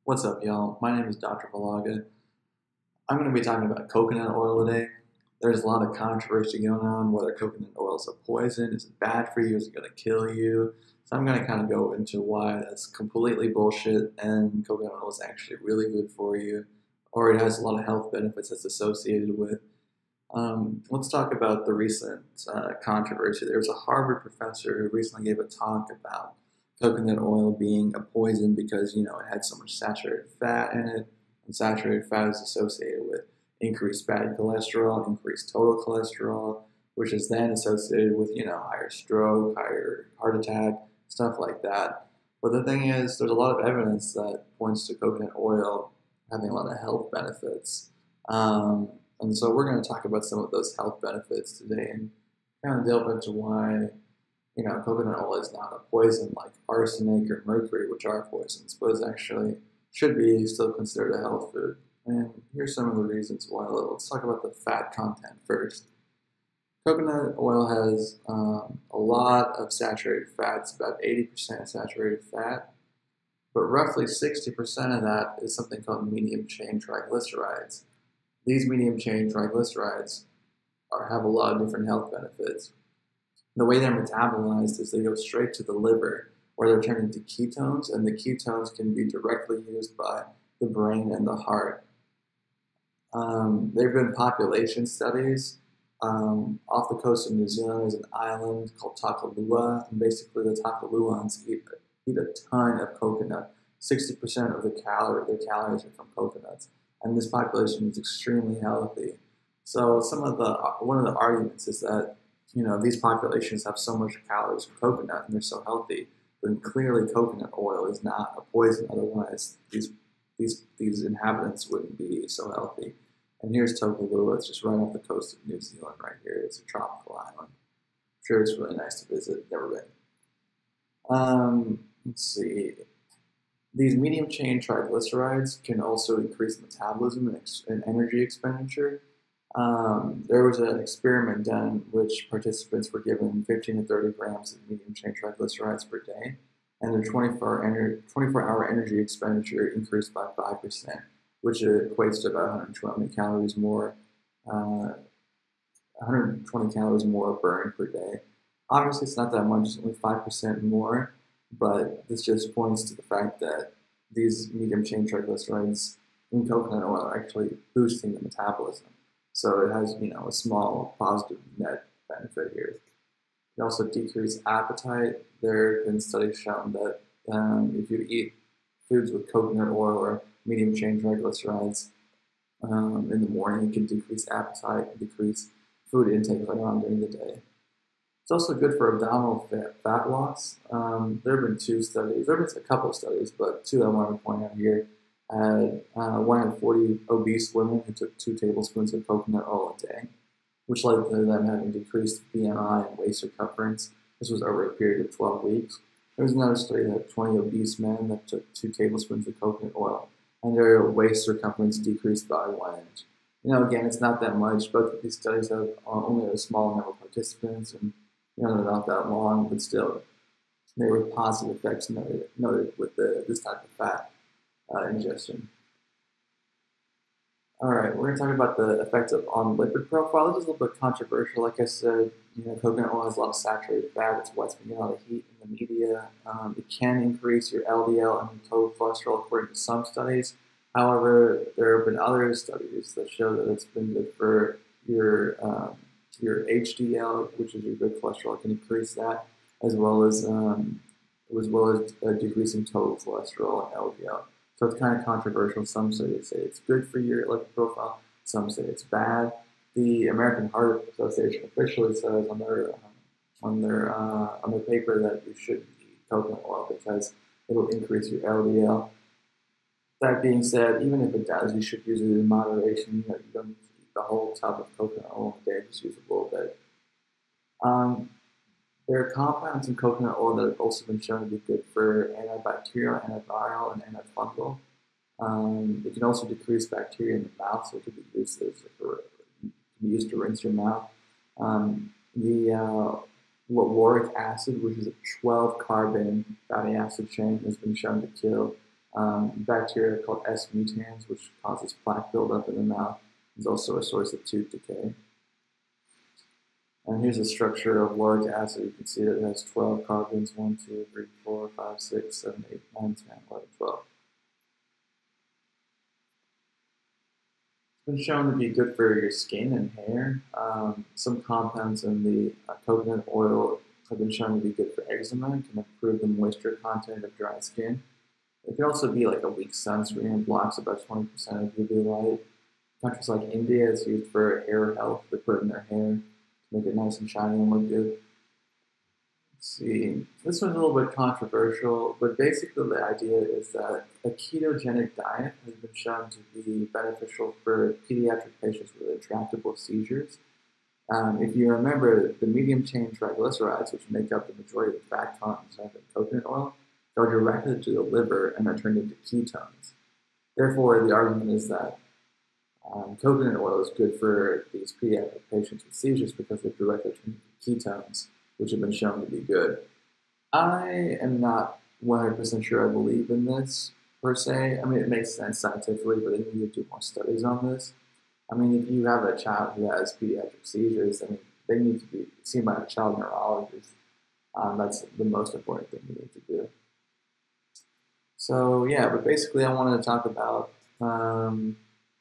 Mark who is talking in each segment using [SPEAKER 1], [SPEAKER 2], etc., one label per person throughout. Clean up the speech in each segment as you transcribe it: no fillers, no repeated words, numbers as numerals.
[SPEAKER 1] What's up, y'all? My name is Dr. Valaga. I'm going to be talking about coconut oil today. There's a lot of controversy going on whether coconut oil is a poison, is it bad for you, is it going to kill you? So I'm going to kind of go into why that's completely bullshit and coconut oil is actually really good for you, or it has a lot of health benefits that's associated with. Let's talk about the recent controversy. There was a Harvard professor who recently gave a talk about coconut oil being a poison because it had so much saturated fat in it, and saturated fat is associated with increased bad cholesterol, increased total cholesterol, which is then associated with higher stroke, higher heart attack, stuff like that. But the thing is, there's a lot of evidence that points to coconut oil having a lot of health benefits. And so we're going to talk about some of those health benefits today and kind of delve into why coconut oil is not a poison like arsenic or mercury, which are poisons, but is actually should be still considered a health food. And here's some of the reasons why. Let's talk about the fat content first. Coconut oil has a lot of saturated fats, about 80% saturated fat, but roughly 60% of that is something called medium chain triglycerides. These medium chain triglycerides have a lot of different health benefits. The way they're metabolized is they go straight to the liver, where they're turned into ketones, and the ketones can be directly used by the brain and the heart. There have been population studies. Off the coast of New Zealand, there's an island called Takalua, and basically the Takaluans eat a ton of coconut. 60% of their calories are from coconuts, and this population is extremely healthy. So one of the arguments is that these populations have so much calories from coconut and they're so healthy, then clearly coconut oil is not a poison. Otherwise, these inhabitants wouldn't be so healthy. And here's Tokelua. It's just right off the coast of New Zealand right here. It's a tropical island. I'm sure it's really nice to visit. Never been. Let's see. These medium chain triglycerides can also increase metabolism and energy expenditure. There was an experiment done in which participants were given 15 to 30 grams of medium chain triglycerides per day, and their 24-hour energy expenditure increased by 5%, which equates to about 120 calories more burned per day. Obviously, it's not that much; it's only 5% more, but this just points to the fact that these medium chain triglycerides in coconut oil are actually boosting the metabolism. So it has, a small positive net benefit here. It also decreases appetite. There have been studies showing that if you eat foods with coconut oil or medium chain triglycerides in the morning, it can decrease appetite and decrease food intake later on during the day. It's also good for abdominal fat loss. There have been two studies. There have been a couple of studies, but two I want to point out here. One had 40 obese women who took 2 tablespoons of coconut oil a day, which led to them having decreased BMI and waist circumference. This was over a period of 12 weeks. There was another study that had 20 obese men that took 2 tablespoons of coconut oil, and their waist circumference decreased by 1 inch. Again, it's not that much. Both of these studies have only a small number of participants, and they're not that long, but still, there were positive effects noted with this type of fat ingestion. All right, we're going to talk about the effects on lipid profile. This is a little bit controversial. Like I said, coconut oil has a lot of saturated fat. It's what's been getting a lot of heat in the media. It can increase your LDL and total cholesterol according to some studies. However, there have been other studies that show that it's been good for your HDL, which is your good cholesterol. It can increase that, as well as decreasing total cholesterol and LDL. So it's kind of controversial. Some studies say it's good for your lipid profile. Some say it's bad. The American Heart Association officially says on their paper that you should eat coconut oil because it will increase your LDL. That being said, even if it does, you should use it in moderation. You don't need to eat the whole tub of coconut oil a day. Just use a little bit. There are compounds in coconut oil that have also been shown to be good for antibacterial, antiviral, and antifungal. It can also decrease bacteria in the mouth, so it can be used to rinse your mouth. The lauric acid, which is a 12-carbon fatty acid chain, has been shown to kill Bacteria called S. mutans, which causes plaque buildup in the mouth, is also a source of tooth decay. And here's a structure of lauric acid. You can see that it has 12 carbons, 1, 2, 3, 4, 5, 6, 7, 8, 9, 10, 11, 12. It's been shown to be good for your skin and hair. Some compounds in the coconut oil have been shown to be good for eczema and can improve the moisture content of dry skin. It can also be like a weak sunscreen and blocks about 20% of UV light. Countries like India, it's used for hair health. They put it in their hair to make it nice and shiny and look good. Let's see, this one's a little bit controversial, but basically the idea is that a ketogenic diet has been shown to be beneficial for pediatric patients with intractable seizures. If you remember, the medium-chain triglycerides, which make up the majority of the fat content in coconut oil, go directly to the liver and are turned into ketones. Therefore, the argument is that coconut oil is good for these pediatric patients with seizures because they're directly turned into ketones, which have been shown to be good. I am not 100% sure I believe in this, per se. I mean, it makes sense scientifically, but they need to do more studies on this. I mean, if you have a child who has pediatric seizures, I mean, they need to be seen by a child neurologist. That's the most important thing you need to do. So, yeah, but basically I wanted to talk about, and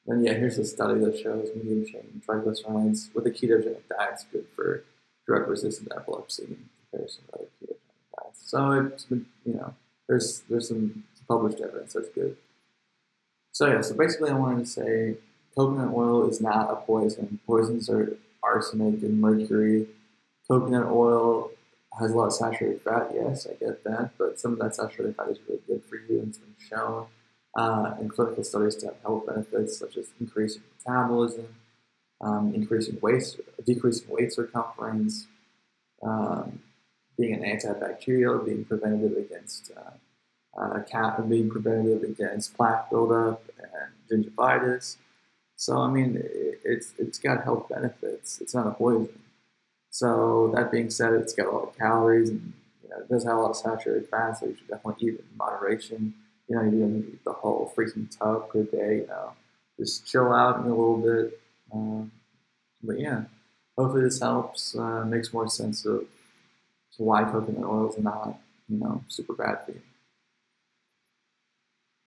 [SPEAKER 1] yeah, here's a study that shows medium-chain triglycerides with a ketogenic diet is good for drug-resistant epilepsy in comparison to other ketogenic diets. So it's been, there's some published evidence that's good. So yeah, so basically I wanted to say coconut oil is not a poison. Poisons are arsenic and mercury. Coconut oil has a lot of saturated fat, yes, I get that, but some of that saturated fat is really good for you, and it's been shown in clinical studies to have health benefits such as increasing metabolism, decreasing weight circumference, being an antibacterial, being preventative against plaque buildup and gingivitis. So I mean, it's got health benefits. It's not a poison. So that being said, it's got a lot of calories, and it does have a lot of saturated fat. So you should definitely eat it in moderation. You don't need to eat the whole freaking tub per day. Just chill out in a little bit. But yeah, hopefully this helps. Makes more sense of why coconut oil is not super bad for you.